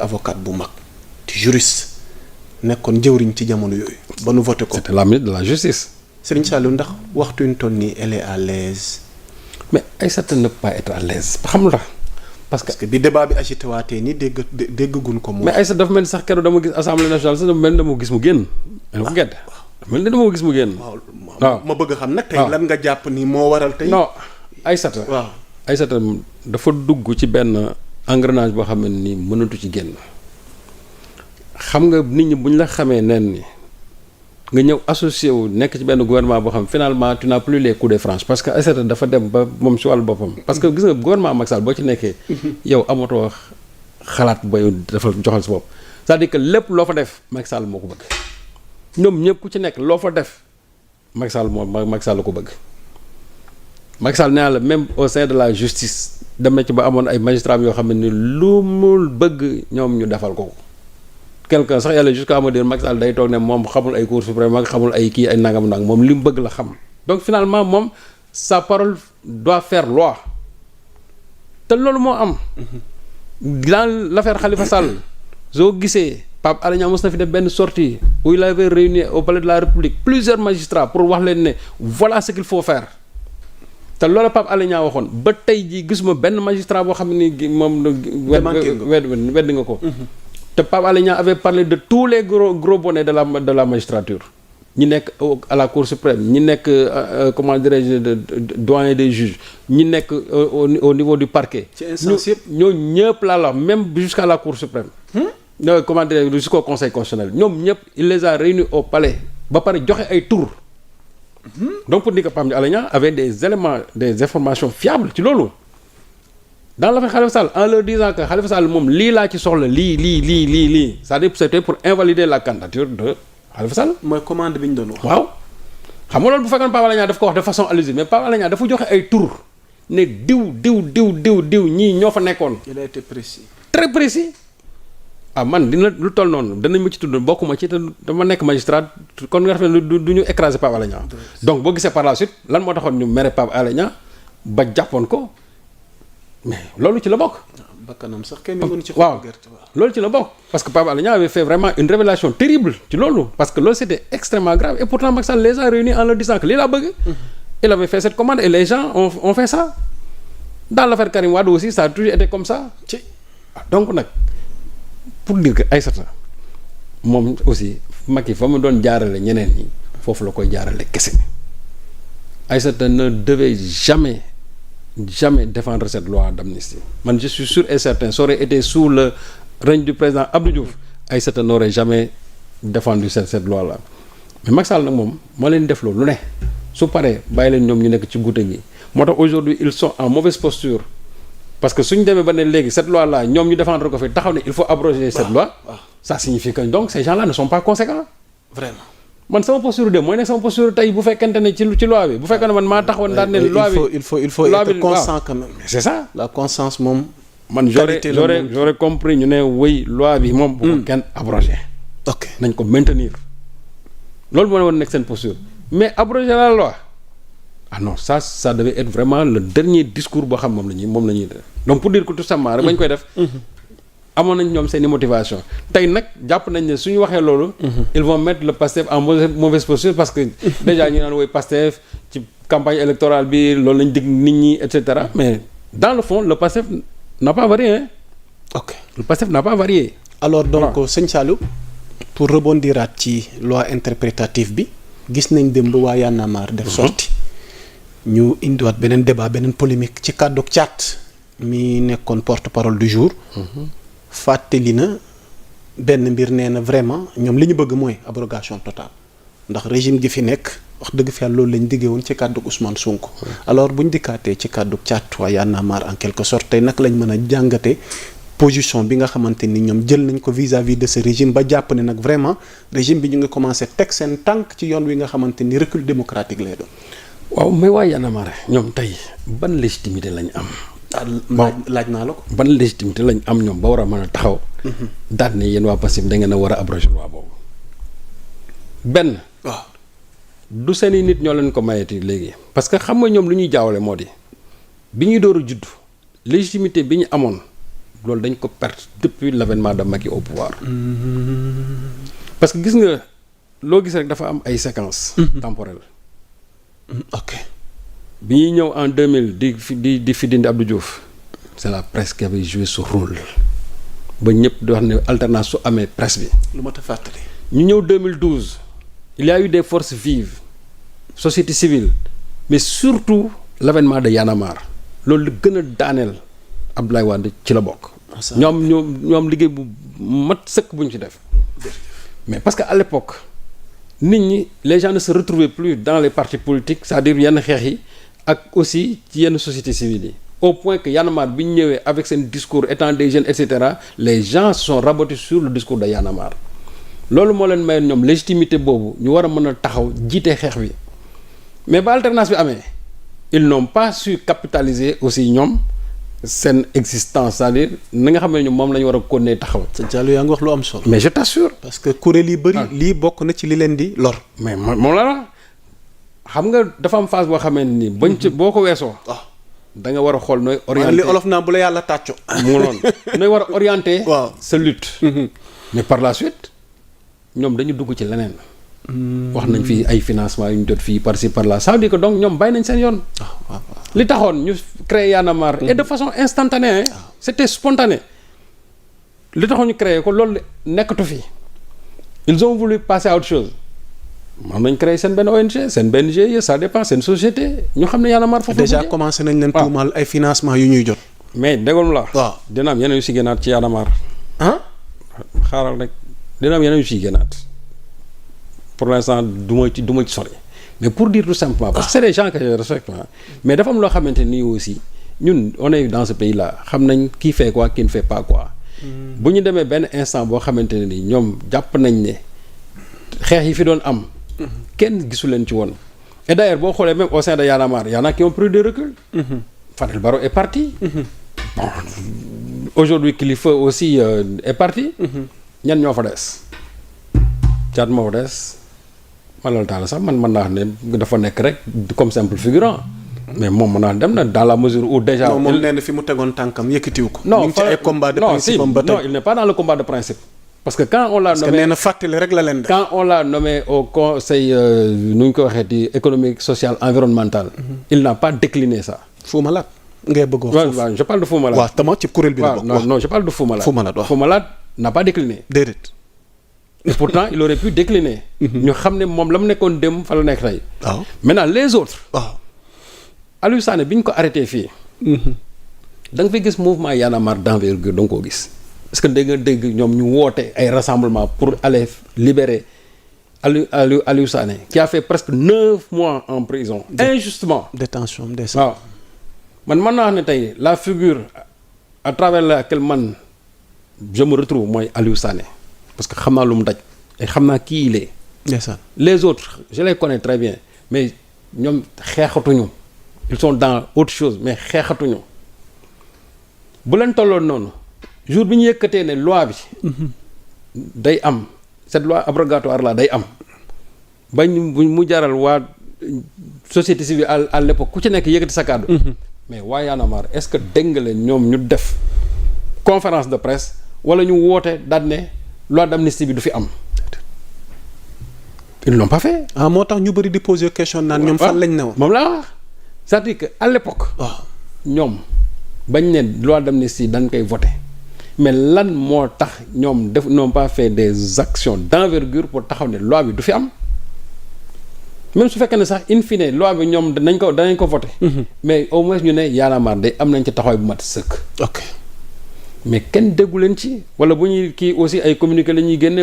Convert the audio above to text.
avocat bu mag di juriste nekkoon jëwriñ ci jamono yooyu ba nu voté ko. c'était la ministre de la justice. Serigne Saliou ndax waxtu yu ñu toll nii elle est à l'aise. mais Aïssata ne peut pas être à l'aise xam nga parce que bi débat bi agité waatee nii déggagun ko moom. mais Aïssata dafa mel ni sax keroog dama gis assemblée nationale sax dafa mel ni dama gis mu génn. dafa gedd mel ni dama gis mu génn. waaw ma bëgg a xam nag. tey lan nga jàpp ni moo waral tey. non Aïssata. waaw Aïssata dafa dugg ci benn engrenage boo xam ne nii mënatu ci génn. xam nga nit ñi bu ñu la xamee nen ni nga ñëw associé wu nekk ci benn gouvernement boo xam finalement tu n'as plus les coups de franche parce que Aïssata dafa dem ba moom si wàllu boppam. parce que gis nga gouvernement Macky Sall boo ci nekkee. yow amatoo xalaat booy dafa joxal sa bopp. c'est-à-dire que lépp loo fa def Macky Sall moo ko bëgg ñoom ñëpp ku ci nekk loo fa def Macky Sall la ko bëgg. Macky Sall nee na la même au sein de la justice dem na ci ba amoon ay magistrats yoo xam ne ni lu mu bëgg ñoom ñu defal ko. quelqu'un sax yàlla jusqu'à me dire Macky Sall day toog ne moom xamul ay cour suprême ak xamul ay kii ay nangam moom li mu bëgg la xam donc finalement moom sa parole doit faire loi te loolu moo am. dans l'affaire Khalifa Sall soo gisee Pape Alé Niang mos na fi def benn sortie où il avait réuni au palais de la République plusieurs magistrats pour wax leen ne voilà ce qu'il faut faire te loolu Pape Alé Niang waxoon ba tey jii gisuma benn magistrat boo xam ne ni moom. weddi nga ko. te Pape Alé Niang avait parlé de tous les gros bonnets de la magistrature ñi nekk à la Cour suprême ñi nekk comment dirais-je doyen des juges ñi nekk au niveau du parquet. ci instance yëpp ñoo ñëpp laa la même jusqu'à la Cour suprême. Comment dirais-je jusqu'au conseil constitutionnel ñoom ñëpp il les a réunis au palais ba pare joxe ay tours. donc pour dire que Pape Alé Niang avait des éléments des informations fiables ci loolu. dans l'affaire Khalifa Sall en leur disant que Khalifa Sall moom lii laa ci soxla lii c'est-à-dire c'était pour invalider la candidature de Khalifa Sall. mooy commande bi ñu doon wax. waaw xam nga loolu bu fekkoon Pape Alé Niang daf ko wax de façon allusive mais Pape Alé Niang dafa joxe ay tur ne diw ñii ñoo fa nekkoon. il a été précis. très précis. man dina lu toll noonu danañ ma ci tudd bokkuma ci te dama nekk magistrat kon nga xam ne du ñu écraser Pape Alé Niang donc boo gisee par la suite lan moo taxoon ñu mere Pape Alé Niang ba jàppoon ko. mais loolu ci la bokk. bakkanam sax kenn mënu ci. waaw loolu ci la bokk. parce que Pape Alé Niang avait fait vraiment une révélation terrible ci loolu parce que loolu c'était extrêmement grave et pourtant Macky Sall les a réunis en leur disant que lii laa bëgg. il avait fait cette commande et les gens ont fait ça. dans l'affaire Karim Wade aussi ça a toujours été comme ça. donc nag pour dire que Aïssata moom aussi Macky fa mu doon jaarale ñeneen ñi foofu la koy jaarale kese. Aïssata ne devait jamais défendre cette loi d'amnistie man je suis sûr et certain ça aurait été sous le règne du président Abdou Diouf Aïssata n'aurait jamais défendu cette loi là mais Macky Sall nag moom moo leen def loolu lu ne su paree bàyyi leen ñoom ñu nekk ci guute gi moo tax aujourd'hui ils sont en mauvaise posture parce que suñu demee ba ne léegi cette loi là ñoom ñu défendre ko fi taxaw ne il faut abroger cette loi ça signifie que donc ces gens là ne sont pas conséquents vraiment. man sama posture de mooy nekk sama posture tey bu fekkente ne ci loi bi bu fekkee ne man maa taxawoon daan ne loi bi il faut être constant quand même. c'est ça la conscience moom. man j'aurais compris ñu ne wéy loi bi moom. bu ko kenn abrogé. ok nañ ko maintenir. loolu moo war nekk seen posture mais abroger la loi non ça devait être vraiment le dernier discours boo xam moom la ñuy def donc pour dire que tout simplement rek bañ koy def. amoon nañ ñoom seeni motivation tey nag jàpp nañ ne suñu waxee loolu. ils vont mettre le Pastef en mauvaise posture parce que déjà ñu naan woy Pastef ci campagne électorale bi loolu lañ dig nit ñi et cetera mais dans le fond le Pastef n'a pas varié hein. ok le Pastef n'a pas varié. alors donc sëñ Saliou pour rebondiraat ci loi interprétative bi gis nañ démb waa Y'en a marre def sorti ñu indiwaat beneen débat beneen polémique ci kàddu Thiat mi nekkoon porte-parole du jour. fàttali na benn mbir nee na vraiment ñoom li ñu bëgg mooy abrogation totale ndax régime gi fi nekk wax dëgg fi yàlla loolu lañ diggee woon ci kàddu Ousmane Sonko. alors buñ dikkaatee ci kàddu Thiat waa Y'en a marre en quelque sorte tey nag lañ mën a jàngate position bi nga xamante ni ñoom jël nañ ko vis-à-vis de ce régime ba jàpp ne nag vraiment régime bi ñu ngi commencé teg seen tànk ci yoon wi nga xamante ni recul démocratique lay doon. waaw mais waa Y'en a marre ñoom tey ban légitimité lañ am. laaj naa la ko. ban légitimité lañ am ñoom ba war a mën a taxaw. daal ne yéen waa Pastef da ngeen a war a abroger loi boobu. benn. waaw du seeni nit ñoo leen ko mayeti léegi. parce que xam nga ñoom lu ñuy jaawale moo di bi ñuy door a judd légitimité bi ñu amoon loolu dañ ko perte depuis l'avènement de Macky au pouvoir. parce que gis nga loo gis rek dafa am ay séquences. temporelles. ok. bi ñuy ñëw en 2000 di fi dindi Abdou Diouf c'est la presse qui avait joué ce rôle ba ñëpp di wax ne alternance su amee presse bi. lu ma ta fàttali. ñu ñëw 2012 il y a eu des forces vives société civile mais surtout l'avènement de Y'en a marre loolu lu gën a daaneel Abdoulaye Wade ci la bokk. ñoom liggéey bu mat sëkk bu ñu ci def. mais parce que à l'époque nit ñi les gens ne se retrouvaient plus dans les partis politiques c'est-à-dire yenn xeex yi ak aussi ci yenn société civile yi au point que Y'en a marre bi ñu ñëwee avec seen discours étant des jeunes et cetera les gens se sont rabattus sur le discours de Y'en a marre loolu moo leen mayoon ñoom légitimité boobu ñu war a mën a taxaw jiite xeex bi mais ba alternance bi amee ils n'ont pas su capitaliser aussi ñoom seen existence c'est-à-dire na nga xam ne ñoom moom la ñu war a continuer taxaw. sëñ Diallo yaa ngi wax lu am solo. mais je t'assure. parce que kuréel yi bëri. lii bokk na ci li leen di lor. mais moom la xam nga dafa am phase boo xamee ni bañ ci boo ko weesoo. da nga war a xool nooy. orienté li olof naa bu la yàlla tàccu. mu noonu nooy war a orienté. waaw sa lutte. mais par la suite ñoom dañu dugg ci leneen. wax nañ fi ay financement yu ñu jot fii par ci par là ça veut dire que donc ñoom bàyyi nañ seen yoon. li taxoon ñu créé Y'en a marre. et de façon instantanée. c'était spontané. li taxoon ñu créé ko loolu nekkatu fi. ils ont voulu passer à autre chose. man nañ créé seen benn ONG seen benn GIE ça dépend seen société ñu xam ne Y'en a marre foofu. déjà commencé nañ leen tuumaal ay financement yu ñuy jot. mais déggoon la. waaw dina am yeneen yu si génnaat ci Y'en a marre. xaaral rek dina am yeneen yu si génnaat. pour l'instant du ma ci sori mais pour dire tout simplement parce que c'est des gens que je respecte mais dafa am loo xamante nii aussi ñun on est dans ce pays là xam nañ qui fait quoi qui ne fait pas quoi. bu ñu demee benn instant boo xamante ne ni ñoom jàpp nañ ne xeex yi fi doon am. kenn gisu leen ci woon. et d'ailleurs boo xoolee même au sein de Y'en a marre y en a qui ont pris des reculs. Fadel Barro est parti. Bon aujourd'hui Kilifeu aussi est parti. ñan ñoo fa des. Thiat moo fa des. Malal Talla sax man mën naa wax ne dafa nekk rek comme simple figurant mais moom mën naa dem na dans la mesure où déjà. non moom nee na fi mu tegoon tànkam yëkkatiwu ko. non ci ay combat de principe am ba tey non il n'est pas dans le combat de principe. parce que quand on l'a nommé parce que nee na fàttali rek la leen def. quand on l'a nommé au conseil nu ñu ko waxee di économique social environnemental. il n'a pas décliné ça. Fou Malade ngay bëgg wax foofu. waaw je parle de Fou Malade. waaw tama ci kuréel bi la bokk. non je parle de Fou Malade. Fou Malade waaw Fou Malade n'a pas décliné. déedéet. et pourtant il aurait pu décliner. ñu xam ne moom la mu nekkoon dem fa la nekk tey. waaw maintenant les autres. waaw. Aliou Sané bi ñu ko arrêté fii. da nga fay gis mouvement Y'en a marre d'envergure da nga koo gis. parce que da nga dégg ñoom ñu woote ay rassemblement pour aller libérer Aliou Sané qui a fait presque 9 mois en prison. injustement. détention des. waaw man mën naa wax ne tey la figure à travers laquelle man je me retrouve mooy Aliou Sané. parce que xam naa lu mu daj et xam naa qui il est. ndeysaan. les autres je les connais très bien mais ñoom xeexatuñu ils sont dans autre chose mais xeexatuñu bu leen tolloon noonu jour bi ñu yëkkatee ne loi bi. day am cette loi abrogatoire là day am ba mu jaral waa société civile à l'époque ku ci nekk yëkkati sa kàddu. mais waa Y'en a marre est-ce que dégg nga leen ñoom ñu def conférence de presse wala ñu woote daal ne. loi d'amnistie bi du fi am. ils l'ont pas fait. moo tax ñu bëri di poser question naan ñoom fan lañ ne woon. moom laa wax c'est-à-dire que à l'époque. waaw ñoom bañ ne loi d'amnistie dañ koy voter mais lan moo tax ñoom n'ont pas fait des actions d'envergure pour taxaw ne loi bi du fi am même su fekkee ne sax in fine loi bi ñoom danañ ko voter. mais au moins ñu ne Y'en a marre de am nañ ci taxawaay bu mat sëkk. ok. mais kenn déggu leen ci wala bu ñuy kii aussi ay communiqué la ñuy génne.